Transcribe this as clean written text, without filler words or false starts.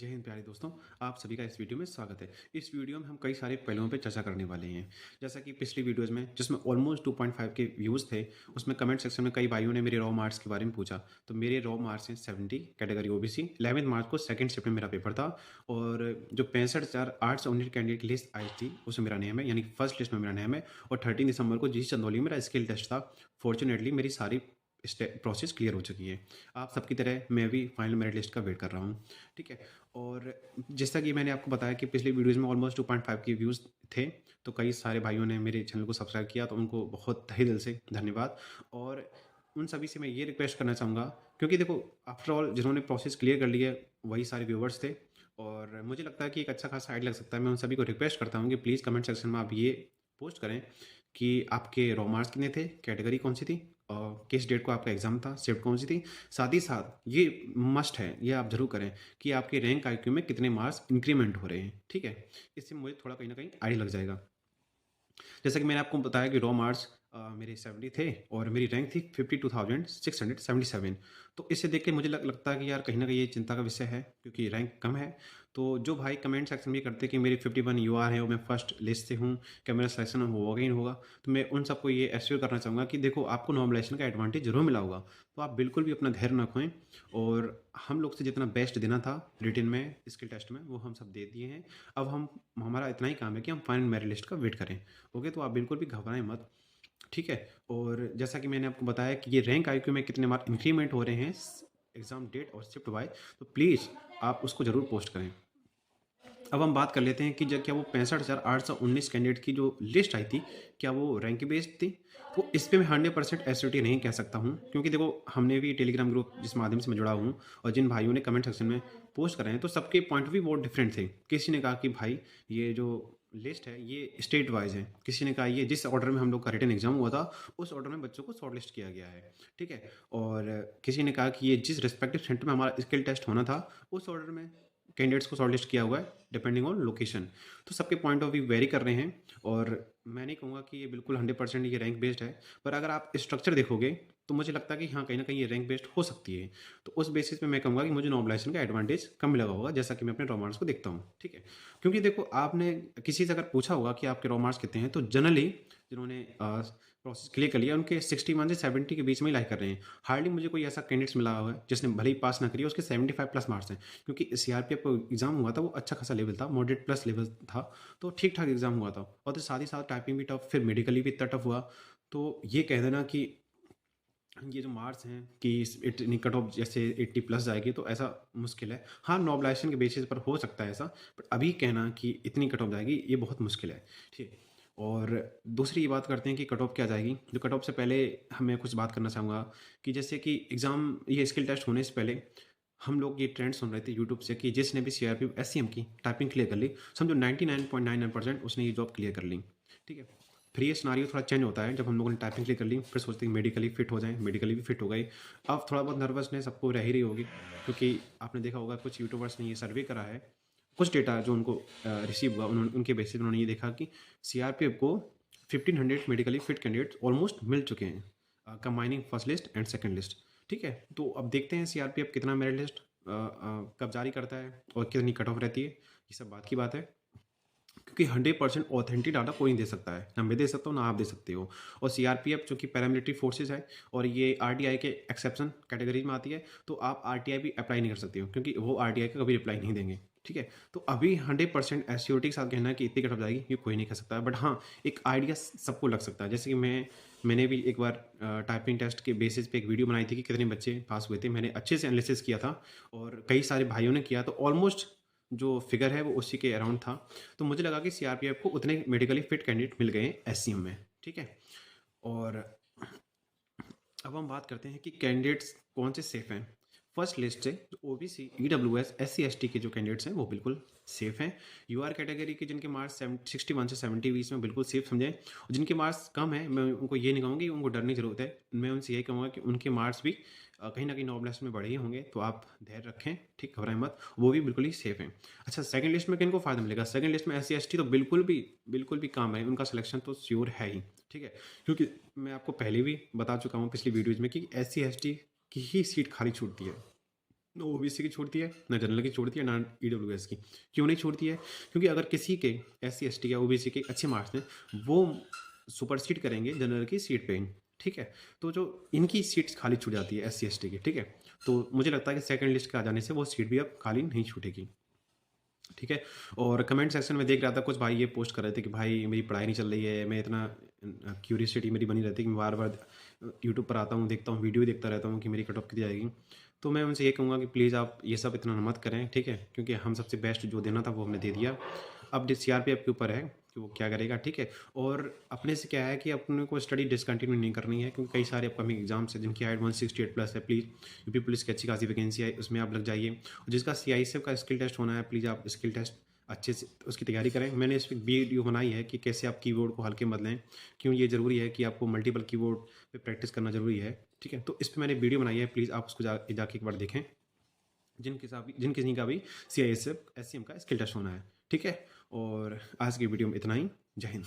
जय हिंद प्यारे दोस्तों। आप सभी का इस वीडियो में स्वागत है। इस वीडियो में हम कई सारे पहलुओं पे चर्चा करने वाले हैं। जैसा कि पिछली वीडियोस में जिसमें ऑलमोस्ट 2.5 के व्यूज़ थे, उसमें कमेंट सेक्शन में कई भाइयों ने मेरे रॉ मार्क्स के बारे में पूछा। तो मेरे रॉ मार्क्स हैं 70, कैटेगरी ओबीसी। 11 मार्च को सेकंड शिफ्ट में मेरा पेपर था और जो 65,819 कैंडिडेट की लिस्ट आई थी उसमें मेरा नेम है, यानी फर्स्ट लिस्ट में मेरा नेम है। और 13 दिसंबर को जी चंदौली में मेरा स्किल टेस्ट था। फॉर्चुनेटली मेरी सारी प्रोसेस क्लियर हो चुकी है। आप सबकी तरह मैं भी फाइनल मेरिट लिस्ट का वेट कर रहा हूँ। ठीक है। और जैसा कि मैंने आपको बताया कि पिछली वीडियोज़ में ऑलमोस्ट 2.5 के व्यूज़ थे, तो कई सारे भाइयों ने मेरे चैनल को सब्सक्राइब किया, तो उनको बहुत तहे दिल से धन्यवाद। और उन सभी से मैं ये रिक्वेस्ट करना चाहूँगा, क्योंकि देखो आफ्टर ऑल जिन्होंने प्रोसेस क्लियर कर ली है वही सारे व्यूवर्स थे और मुझे लगता है कि एक अच्छा खासा आइड लग सकता है। मैं उन सभी को रिक्वेस्ट करता हूँ कि प्लीज़ कमेंट सेक्शन में आप ये पोस्ट करें कि आपके रॉ मार्क्स कितने थे, कैटेगरी कौन सी थी और किस डेट को आपका एग्ज़ाम था, शिफ्ट कौन सी थी। साथ ही साथ ये मस्ट है, ये आप ज़रूर करें कि आपके रैंक आईक्यू में कितने मार्क्स इंक्रीमेंट हो रहे हैं। ठीक है। इससे मुझे थोड़ा कहीं ना कहीं आइडिया लग जाएगा। जैसा कि मैंने आपको बताया कि रॉ मार्क्स मेरे 70 थे और मेरी रैंक थी 52,677। तो इसे देख के मुझे लगता है कि यार कहीं ना कहीं ये चिंता का विषय है, क्योंकि रैंक कम है। तो जो भाई कमेंट सेक्शन में ये करते हैं कि मेरे 51 यूआर है और मैं फर्स्ट लिस्ट से हूँ, क्या मेरा सिलेक्शन होगा कि नहीं होगा, तो मैं उन सबको ये एश्योर करना चाहूँगा कि देखो आपको नॉर्मलाइजेशन का एडवांटेज जरूर मिला होगा। तो आप बिल्कुल भी अपना धैर्य न खोएं और हम लोग से जितना बेस्ट देना था रिटन में, स्किल टेस्ट में, वो हम सब दे दिए हैं। अब हम हमारा इतना ही काम है कि हम फाइनल मेरिट लिस्ट का वेट करें। ओके, तो आप बिल्कुल भी घबराएं मत। ठीक है। और जैसा कि मैंने आपको बताया कि ये रैंक आईक्यू में कितने मार्क इंक्रीमेंट हो रहे हैं एग्जाम डेट और शिफ्ट वाइज, तो प्लीज़ आप उसको ज़रूर पोस्ट करें। अब हम बात कर लेते हैं कि जब क्या वो 65,819 कैंडिडेट की जो लिस्ट आई थी, क्या वो रैंक बेस्ड थी। तो इस पे मैं 100% एश्योरिटी नहीं कह सकता हूँ, क्योंकि देखो हमने भी टेलीग्राम ग्रुप जिस माध्यम से मैं जुड़ा हूँ और जिन भाइयों ने कमेंट सेक्शन में पोस्ट कर रहे हैं, तो सबके पॉइंट ऑफ व्यू बहुत डिफरेंट थे। किसी ने कहा कि भाई ये जो लिस्ट है ये स्टेट वाइज है, किसी ने कहा ये जिस ऑर्डर में हम लोग का रिटन एग्जाम हुआ था उस ऑर्डर में बच्चों को शॉर्ट लिस्ट किया गया है। ठीक है। और किसी ने कहा कि ये जिस रिस्पेक्टिव सेंटर में हमारा स्किल टेस्ट होना था उस ऑर्डर में कैंडिडेट्स को शॉर्ट लिस्ट किया हुआ है डिपेंडिंग ऑन लोकेशन। तो सबके पॉइंट ऑफ व्यू वेरी कर रहे हैं और मैं नहीं कहूँगा कि ये बिल्कुल 100% ये रैंक बेस्ड है, पर अगर आप स्ट्रक्चर देखोगे तो मुझे लगता है कि हाँ कहीं ना कहीं ये रैंक बेस्ड हो सकती है। तो उस बेसिस पे मैं कहूँगा कि मुझे नॉर्मलाइजेशन का एडवांटेज कम लगा होगा, जैसा कि मैं अपने रोमांस को देखता हूँ। ठीक है। क्योंकि देखो आपने किसी से अगर पूछा होगा कि आपके रोमांस कितने हैं, तो जनरली जिन्होंने प्रोसेस क्लियर कर लिया उनके 61 से 70 के बीच में ही लाइक कर रहे हैं। हार्डली मुझे कोई ऐसा कैंडिडेट्स मिला हुआ है जिसने भले ही पास ना करी उसके 75 प्लस मार्क्स हैं, क्योंकि सीआरपीएफ एग्जाम हुआ था वो अच्छा खासा लेवल था, मॉडरेट प्लस लेवल था। तो ठीक ठाक एग्जाम हुआ था और तो साथ ही साथ टाइपिंग भी टफ, फिर मेडिकली भी इतना टफ हुआ। तो ये कह देना कि ये जो मार्क्स हैं कि इतनी कट ऑफ जैसे 80 प्लस जाएगी, तो ऐसा मुश्किल है। हाँ नॉर्मलाइजेशन के बेसिस पर हो सकता है ऐसा, बट अभी कहना कि इतनी कट ऑफ जाएगी ये बहुत मुश्किल है। ठीक है। और दूसरी ये बात करते हैं कि कट ऑफ क्या जाएगी। जो कट ऑफ से पहले हमें कुछ बात करना चाहूँगा कि जैसे कि एग्ज़ाम ये स्किल टेस्ट होने से पहले हम लोग ये ट्रेंड सुन रहे थे यूट्यूब से कि जिसने भी सीआरपीएफ एससीएम की टाइपिंग क्लियर कर ली, समझो 99.99% उसने ये जॉब क्लियर कर ली। ठीक है। फिर ये सिनारियो थोड़ा चेंज होता है जब हम लोगों ने टाइपिंग क्लियर कर ली, फिर सोचते हैं मेडिकली फिट हो जाए, मेडिकली भी फिट हो गई। अब थोड़ा बहुत नर्वसनेस सबको रह ही रही होगी, क्योंकि आपने देखा होगा कुछ यूट्यूबर्स ने ये सर्वे करा है, कुछ डेटा जो उनको रिसीव हुआ उनके बेसिस उन्होंने ये देखा कि सीआरपीएफ को 1500 मेडिकली फिट कैंडिडेट्स ऑलमोस्ट मिल चुके हैं, combining first list and second list. ठीक है। तो अब देखते हैं सीआरपीएफ कितना मेरिट लिस्ट कब जारी करता है और कितनी कट ऑफ रहती है। ये सब बात की बात है, क्योंकि 100% ऑथेंटिक डाटा कोई नहीं दे सकता है, ना मैं दे सकता हूँ ना आप दे सकते हो। और सीआरपीएफ जो कि पैरामिलिट्री फोर्सेज है और ये आरटीआई के एक्सेप्शन कैटेगरी में आती है, तो आप आरटीआई भी अप्लाई नहीं कर सकते हो, क्योंकि वो आरटीआई का कभी रिप्लाई नहीं देंगे। ठीक है। तो अभी 100% एश्योरिटी के साथ कहना है कि इतनी कट ऑफ जाएगी ये कोई नहीं कह सकता है, बट हाँ एक आइडिया सबको लग सकता है। जैसे कि मैंने भी एक बार टाइपिंग टेस्ट के बेसिस पे एक वीडियो बनाई थी कि कितने बच्चे पास हुए थे, मैंने अच्छे से एनालिसिस किया था और कई सारे भाइयों ने किया, तो ऑलमोस्ट जो फिगर है वो उसी के अराउंड था। तो मुझे लगा कि सीआरपीएफ को उतने मेडिकली फिट कैंडिडेट मिल गए एससीएम में। ठीक है। और अब हम बात करते हैं कि कैंडिडेट्स कौन से सेफ हैं। फर्स्ट लिस्ट से जो ओबीसी ईडब्ल्यूएस एससी एसटी के जो कैंडिडेट्स हैं वो बिल्कुल सेफ हैं। यूआर कैटेगरी के जिनके मार्क्स 61 से 70 बीच में बिल्कुल सेफ समझें, और जिनके मार्क्स कम है मैं उनको ये नहीं कहूँगा कि उनको डरने की जरूरत है, मैं उनसे यही कहूँगा कि उनके मार्क्स भी कहीं ना कहीं नॉर्मलाइजेशन में बढ़े ही होंगे, तो आप धैर्य रखें। ठीक, घबराएं मत, वो भी बिल्कुल ही सेफ हैं। अच्छा, सेकंड लिस्ट में किनको फायदा मिलेगा? सेकंड लिस्ट में एससी एसटी तो बिल्कुल भी काम है, उनका सिलेक्शन तो श्योर है ही। ठीक है। क्योंकि मैं आपको पहले भी बता चुका हूँ पिछली वीडियोज में कि एससी एसटी की ही सीट खाली छूटती है, ना ओबीसी की छोड़ती है, ना जनरल की छोड़ती है, ना ईडब्ल्यूएस की। क्यों नहीं छोड़ती है? क्योंकि अगर किसी के एससी एसटी या ओबीसी के अच्छे मार्क्स हैं, वो सुपरसीड करेंगे जनरल की सीट पे, ठीक है। तो जो इनकी सीट्स खाली छूट जाती है एससी एसटी की, ठीक है। तो मुझे लगता है कि सेकंड लिस्ट के आ जाने से वो सीट भी अब खाली नहीं छूटेगी, ठीक है। और कमेंट सेक्शन में देख रहा था कुछ भाई ये पोस्ट कर रहे थे कि भाई मेरी पढ़ाई नहीं चल रही है, मैं इतना क्यूरियसिटी मेरी बनी रहती है कि मैं बार बार यूट्यूब पर आता हूँ, देखता हूँ, वीडियो देखता रहता हूँ कि मेरी कट ऑफ कितनी जाएगी। तो मैं उनसे ये कहूँगा कि प्लीज़ आप ये सब इतना मत करें, ठीक है, क्योंकि हम सबसे बेस्ट जो देना था वो हमने दे दिया। अब सीआरपीएफ के ऊपर है कि वो क्या करेगा, ठीक है। और अपने से क्या है कि अपने को स्टडी डिसकंटिन्यू नहीं करनी है, क्योंकि कई सारे अपकमिंग एग्जाम्स हैं जिनकी हाइट 168 प्लस है। प्लीज़ यूपी पुलिस की अच्छी खासी वैकेंसी है, उसमें आप लग जाइए। और जिसका सीआईएसएफ का स्किल टेस्ट होना है, प्लीज़ आप स्किल टेस्ट अच्छे से उसकी तैयारी करें। मैंने इस पर वीडियो बनाई है कि कैसे आप कीबोर्ड को हल्के में बदलें, क्यों ये ज़रूरी है कि आपको मल्टीपल कीबोर्ड पे प्रैक्टिस करना ज़रूरी है, ठीक है। तो इस पर मैंने वीडियो बनाई है, प्लीज़ आप उसको जाके एक बार देखें, जिन किसी का भी सीआईएसएफ एससीएम का स्किल टेस्ट होना है, ठीक है। और आज की वीडियो में इतना ही। जय हिंद।